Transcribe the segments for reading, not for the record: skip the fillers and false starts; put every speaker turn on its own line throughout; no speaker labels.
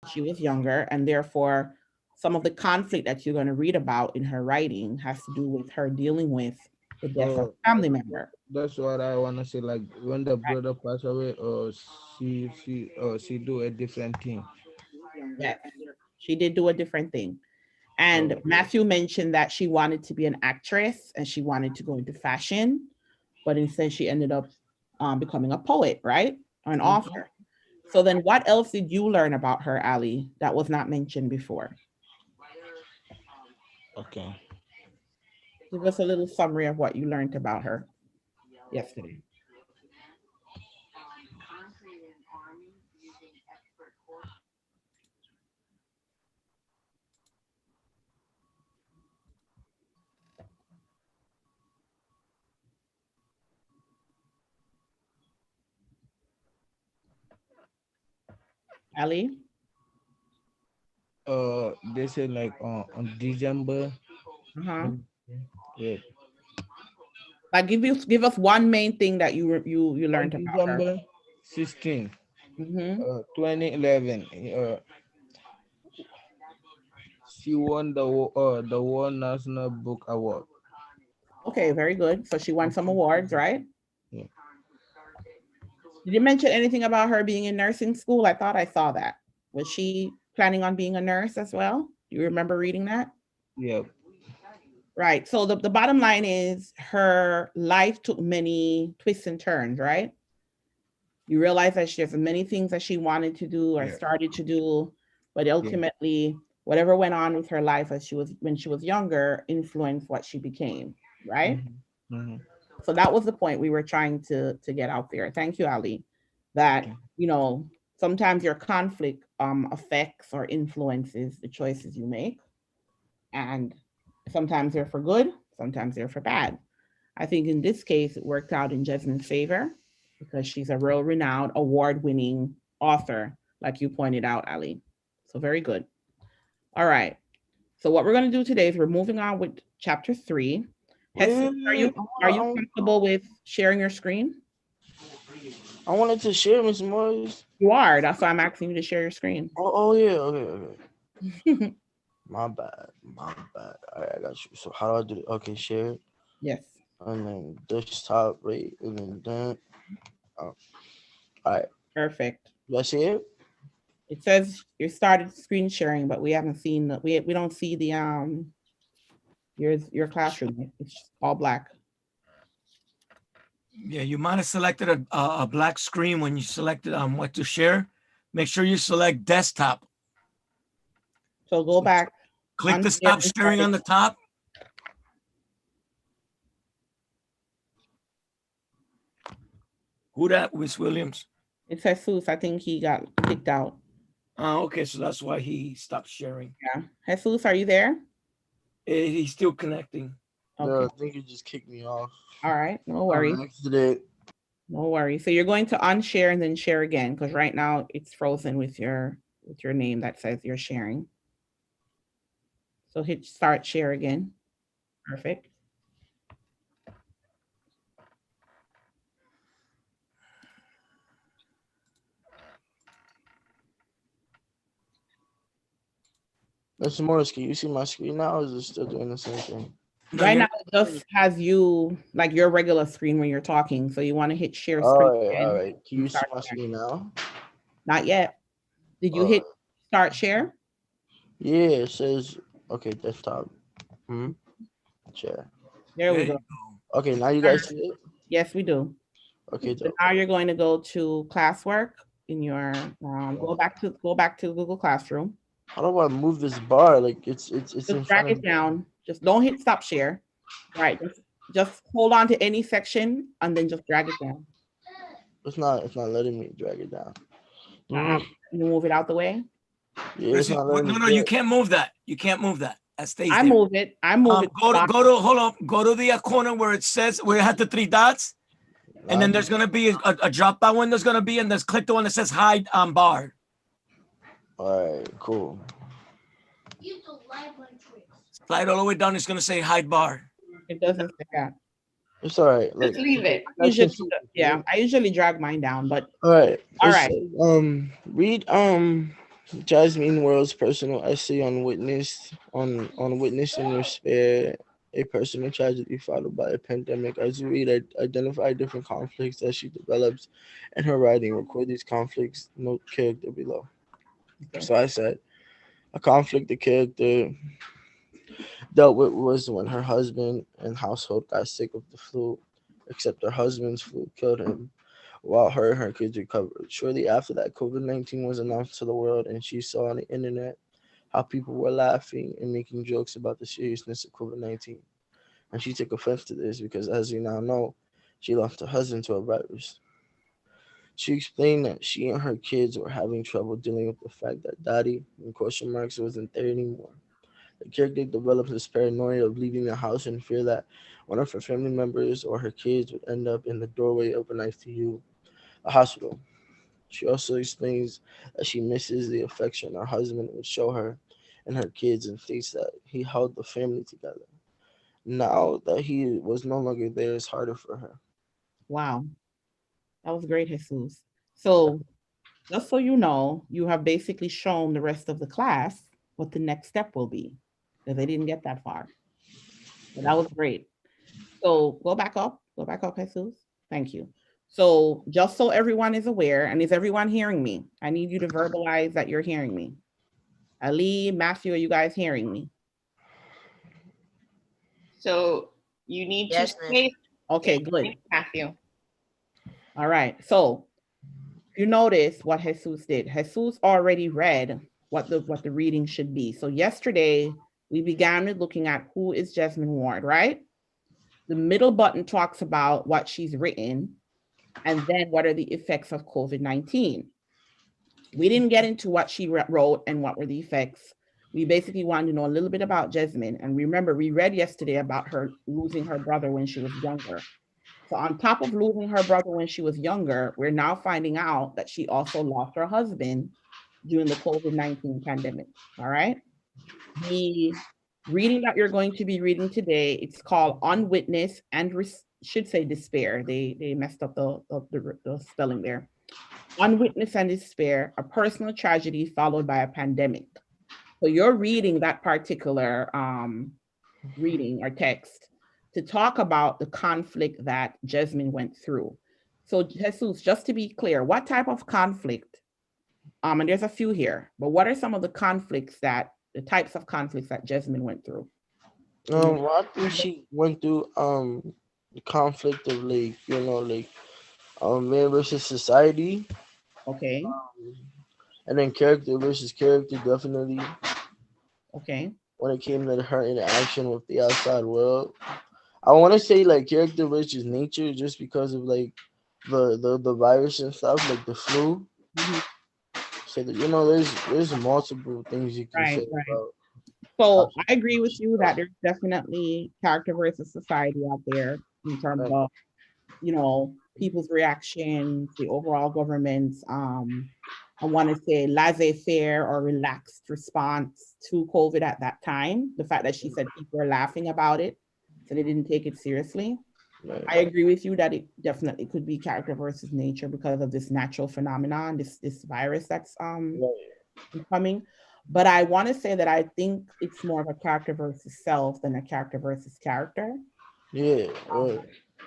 she was younger, and therefore some of the conflict that you're going to read about in her writing has to do with her dealing with the death of
Oh,
a family member.
that's what I wanna say. Like when the
Right?
brother passed away, she do a different thing.
Yes, she did do a different thing. And
Oh,
Matthew mentioned that she wanted to be an actress and she wanted to go into fashion, but instead she ended up becoming a poet, right? Or an
mhm.
author. So then what else did you learn about her, Ali, that was not mentioned before?
Okay.
Give us a little summary of what you learned about her yesterday. Ali?
They say like on December,
Uh-huh.
um, yeah,
Like give us one main thing that you
on
learned about her.
December 16th,
Mm-hmm.
2011, she won the World National Book Award.
Okay, very good. So she won some awards, right?
Yeah.
Did you mention anything about her being in nursing school? I thought I saw that. Was she planning on being a nurse as well? Do you remember reading that?
Yeah.
Right. So the bottom line is her life took many twists and turns, right? You realize that she has many things that she wanted to do or
Yeah.
started to do, but
Yeah.
ultimately, whatever went on with her life as she was when she was younger influenced what she became, right?
Hmm. Hmm.
So that was the point we were trying to get out there. Thank you, Ali. That
Okay.
sometimes your conflict affects or influences the choices you make, and sometimes they're for good, sometimes they're for bad. I think in this case, it worked out in Jasmine's favor because she's a real renowned, award winning author, like you pointed out, Ali. So, very good. All right. So, what we're going to do today is we're moving on with chapter 3. Jesus,
Wait,
are you
wait,
are you comfortable with sharing your screen?
I wanted to share, Miss Morris.
You are. That's why I'm asking you to share your screen.
Oh yeah, okay, okay. My bad, my bad. All right, I got you. So how do I do it? Okay, share,
Yes.
and then desktop, right, and then done. Oh, all right.
Perfect.
Do I see it?
It says you started screen sharing, but we haven't seen we don't see the your classroom. It's all black.
Yeah, you might have selected a black screen when you selected what to share. Make sure you select desktop.
So go
So
back,
click the
unshare
stop
and start
sharing on the
again.
top. Who that, Miss Williams?
It says Jesus. I think he got kicked out.
Okay, so that's why he stopped sharing.
Yeah. Jesus, are you there?
He's still connecting.
No,
Okay.
I think you just kicked me off
All right. No worries.
on accident.
No worries. So you're going to unshare and then share again because right now it's frozen with your name that says you're sharing. So hit start share again. Perfect.
Miss Morris, can you see my screen now? Or is it still doing the same thing?
No,
Right
you're
now
not.
it just has you like your regular screen when you're talking. So you want to hit share screen
All right, all
again
right. Can
and
you see
start
my
sharing.
screen now?
Not yet. Did you
Uh,
hit start share?
yeah, it says okay, desktop. Hmm. Share.
There we
There
go.
you go.
Okay, now you guys see it.
Yes, we do.
Okay,
So
dope.
now you're going to go to classwork in your go back to Google Classroom.
How do I move this bar? Like it's
Just
in
drag
front of
it
me.
down. Just don't hit stop share. Right. Just hold on to any section and then just drag it down.
It's not letting me drag it down.
Uh-uh.
Mm,
You move it out the way.
yeah, it's
Chris,
not letting me
no,
do
you
it.
can't move that. You can't move that. That stays
I
there.
move it. I move it to the bottom.
Go to hold on. Go to the corner where it says where it had the three dots, and then
Not
there's gonna be a drop down window. There's gonna be, and there's click the one that says hide bar.
all right, cool.
Slide all the way down. It's gonna say hide bar.
It doesn't say that.
It's all right.
Just
Look,
leave
you
it.
guys
Usually,
can see it,
yeah,
right?
I usually drag mine down, but
All right.
all
It
right.
says read Jasmine World's personal essay on witness and despair, a personal tragedy followed by a pandemic. As you read, identify different conflicts that she develops in her writing. Record these conflicts. Note character below.
Okay.
So I said a conflict the character dealt with was when her husband and household got sick of the flu, except her husband's flu killed him while her and her kids recovered. Shortly after that, COVID-19 was announced to the world, and she saw on the internet how people were laughing and making jokes about the seriousness of COVID-19. And she took offense to this because, as you now know, she lost her husband to a virus. She explained that she and her kids were having trouble dealing with the fact that Daddy, in question marks, wasn't there anymore. The character develops this paranoia of leaving the house and fear that one of her family members or her kids would end up in the doorway of an ICU, a hospital. She also explains that she misses the affection her husband would show her and her kids and states that he held the family together. Now that he was no longer there, it's harder for her.
Wow. That was great, Jesus. So just so you know, you have basically shown the rest of the class what the next step will be, because they didn't get that far. But that was great. So go back up, Jesus. Thank you. So just so everyone is aware, and is everyone hearing me? I need you to verbalize that you're hearing me. Ali, Matthew, are you guys hearing me?
So you need to
Yes, ma'am.
say,
Okay, good.
Matthew.
All right. So you notice what Jesus did. Jesus already read what the reading should be. So yesterday we began with looking at who is Jasmine Ward, right? The middle button talks about what she's written and then what are the effects of COVID-19. We didn't get into what she wrote and what were the effects. We basically wanted to know a little bit about Jasmine. And remember, we read yesterday about her losing her brother when she was younger. So on top of losing her brother when she was younger, we're now finding out that she also lost her husband during the COVID-19 pandemic. All right. The reading that you're going to be reading today, it's called Unwitnessed and should say Despair. They messed up the spelling there. Unwitnessed and Despair, a personal tragedy followed by a pandemic. So you're reading that particular reading or text to talk about the conflict that Jasmine went through. So Jesus, just to be clear, what type of conflict, and there's a few here, but what are some of the types of conflicts that Jasmine went through?
Well, I think she went through the conflict of man versus society,
Okay,
and then character versus character definitely
okay,
when it came to her interaction with the outside world. I want to say like character versus nature just because of like the virus and stuff like the flu.
mhm,
So that, there's multiple things you can
right,
say
right.
about how
So
she
I agree with you that
felt.
there's definitely character versus society out there in terms
Right.
of, people's reactions, the overall government's, I want to say laissez-faire or relaxed response to COVID at that time. The fact that she said people were laughing about it, so they didn't take it seriously.
Right.
I agree with you that it definitely could be character versus nature because of this natural phenomenon, this virus that's
Right.
coming. But I want to say that I think it's more of a character versus self than a character versus character.
Yeah. Right.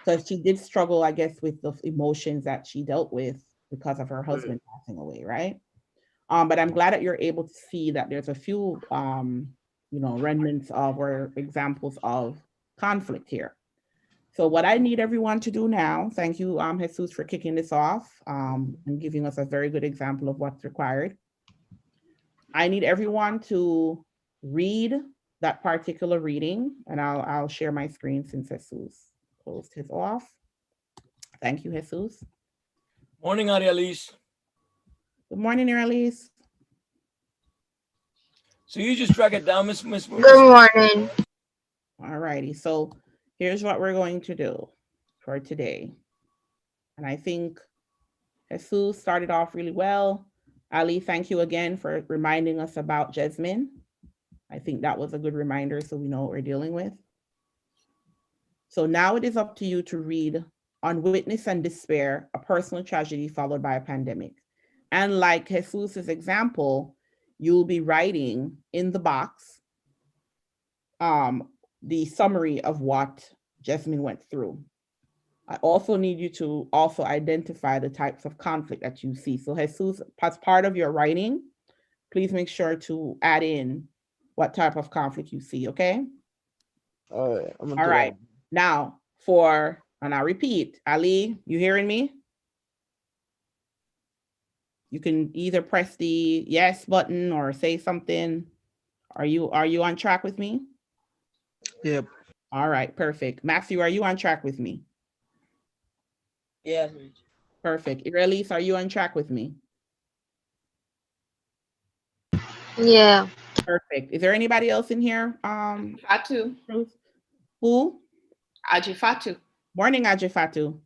So she did struggle, I guess, with the emotions that she dealt with because of her
Right.
husband passing away, right? But I'm glad that you're able to see that there's a few, remnants of or examples of conflict here. So what I need everyone to do now, thank you, Jesus, for kicking this off and giving us a very good example of what's required. I need everyone to read that particular reading, and I'll share my screen since Jesus closed his off. Thank you, Jesus.
Morning, Arialis.
Good morning, Elise.
So you just drag it down, Miss.
Good morning.
All righty. So here's what we're going to do for today. And I think Jesus started off really well. Ali, thank you again for reminding us about Jasmine. I think that was a good reminder so we know what we're dealing with. So now it is up to you to read On Witness and Despair, a personal tragedy followed by a pandemic. And like Jesus's example, you'll be writing in the box the summary of what Jasmine went through. I also need you to also identify the types of conflict that you see. So Jesus, as part of your writing, please make sure to add in what type of conflict you see, okay?
All right, I'm gonna
All
do
right. Now and I repeat, Ali, you hearing me? You can either press the yes button or say something. Are you on track with me?
Yep.
All right, perfect. Matthew, are you on track with me?
Yes.
Perfect. Irelise, are you on track with me?
Yeah.
Perfect. Is there anybody else in here?
Fatu.
Cruz? Who?
Aji Fatu.
Morning, Ajay Fatu.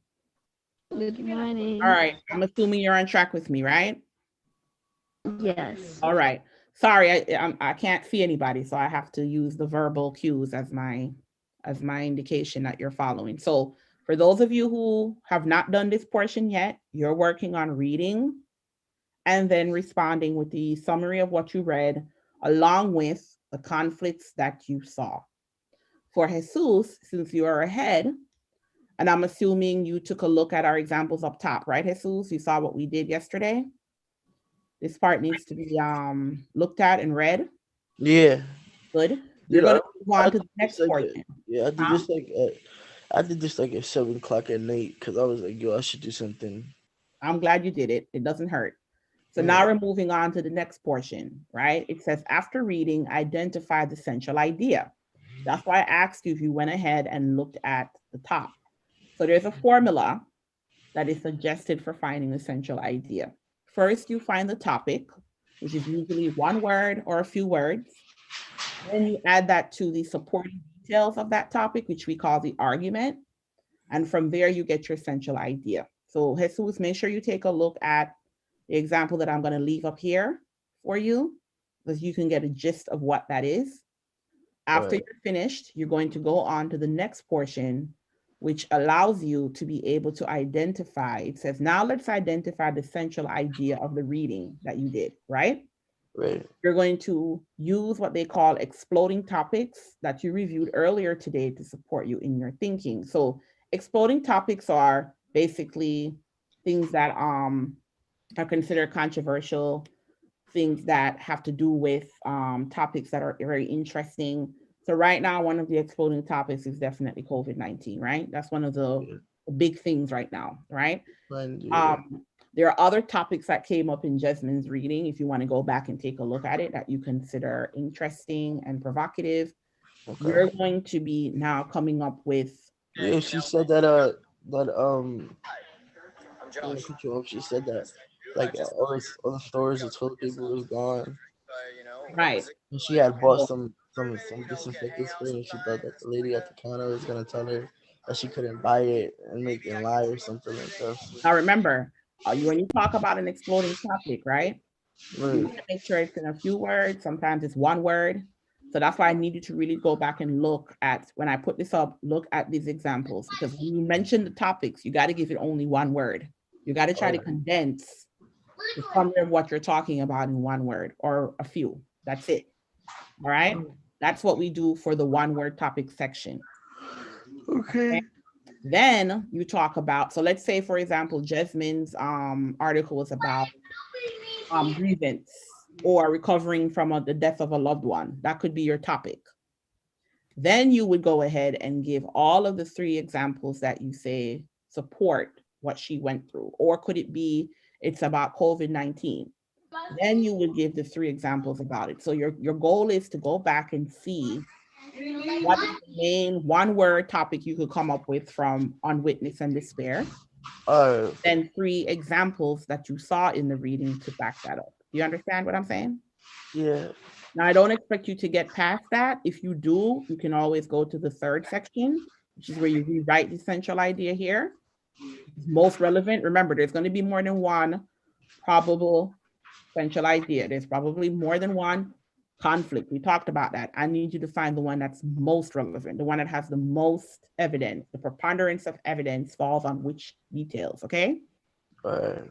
Good morning.
All right. I'm assuming you're on track with me, right?
Yes.
All right. Sorry, I can't see anybody, so I have to use the verbal cues as my indication that you're following. So for those of you who have not done this portion yet, you're working on reading and then responding with the summary of what you read, along with the conflicts that you saw. For Jesus, since you are ahead, and I'm assuming you took a look at our examples up top, right, Jesus? You saw what we did yesterday? This part needs to be looked at and read.
Yeah.
Good. You're going to move on to the
did
next
this
portion.
I did this I did this like at 7 o'clock at night because I was like, yo, I should do something.
I'm glad you did it. It doesn't hurt. So
Yeah.
now we're moving on to the next portion, right? It says, after reading, identify the central idea. That's why I asked you if you went ahead and looked at the top. So there's a formula that is suggested for finding the central idea. First, you find the topic, which is usually one word or a few words. Then you add that to the supporting details of that topic, which we call the argument. And from there, you get your central idea. So Jesus, make sure you take a look at the example that I'm going to leave up here for you, because you can get a gist of what that is. After you're finished, you're going to go on to the next portion, which allows you to be able to identify. It says, now let's identify the central idea of the reading that you did, right?
Right.
You're going to use what they call exploding topics that you reviewed earlier today to support you in your thinking. So exploding topics are basically things that are considered controversial, things that have to do with topics that are very interesting. So right now, one of the exploding topics is definitely COVID-19, right? That's one of the big things right now, right? There are other topics that came up in Jasmine's reading, if you want to go back and take a look at it, that you consider interesting and provocative.
Okay.
You're going to be now coming up with.
Yeah, she said that she said that like all the stores of toilet paper was gone.
Right.
And she had bought some disinfectant spray, and she thought that the lady at the counter was gonna tell her that she couldn't buy it and make it lie or something like that.
Now remember, when you talk about an exploding topic, right? You
Right.
want to make sure it's in a few words. Sometimes it's one word. So that's why I need you to really go back and look at, when I put this up, look at these examples, because when you mention the topics, you got to give it only one word. You got to try to condense the summary of what you're talking about in one word or a few. That's it. All right. That's what we do for the one word topic section.
Okay.
Then you talk about, so let's say, for example, Jasmine's article was about grievance or recovering from the death of a loved one. That could be your topic. Then you would go ahead and give all of the 3 examples that you say support what she went through. Or could it be it's about COVID-19? Then you would give the 3 examples about it. So your goal is to go back and see what is the main one-word topic you could come up with from On Witness and Despair. Then 3 examples that you saw in the reading to back that up. Do you understand what I'm saying?
Yeah.
Now, I don't expect you to get past that. If you do, you can always go to the 3rd section, which is where you rewrite the central idea here. It's most relevant. Remember, there's going to be more than one probable central idea. There's probably more than one conflict. We talked about that. I need you to find the one that's most relevant, the one that has the most evidence. The preponderance of evidence falls on which details, okay?
Right.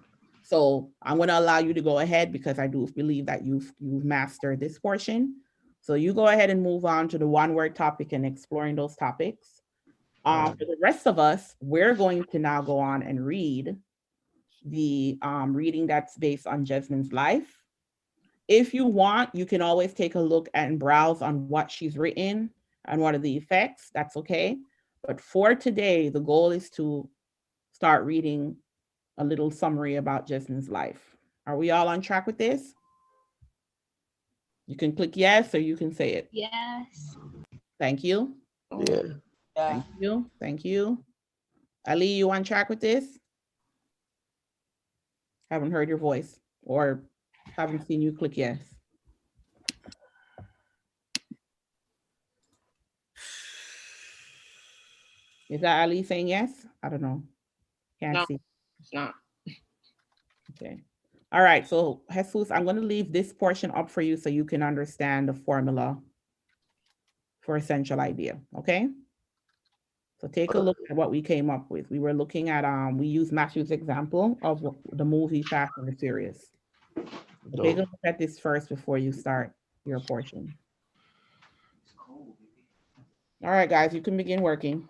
So I'm going to allow you to go ahead because I do believe that you've mastered this portion. So you go ahead and move on to the one-word topic and exploring those topics. For the rest of us, we're going to now go on and read the reading that's based on Jasmine's life. If you want, you can always take a look and browse on what she's written and what are the effects. That's okay. But for today, the goal is to start reading a little summary about Jasmine's life. Are we all on track with this? You can click yes or you can say it.
Yes.
Thank you.
Yeah.
Thank you. Thank you. Ali, you on track with this? Haven't heard your voice or haven't seen you click yes. Is that Ali saying yes? I don't know. Can't
No.
see.
It's not.
Okay. All right. So Jesus, I'm going to leave this portion up for you so you can understand the formula for essential idea. Okay. So take a look at what we came up with. We were looking at, we used Matthew's example of the movie Fast and the Furious. So take a look at this first before you start your portion. All right, guys, you can begin working.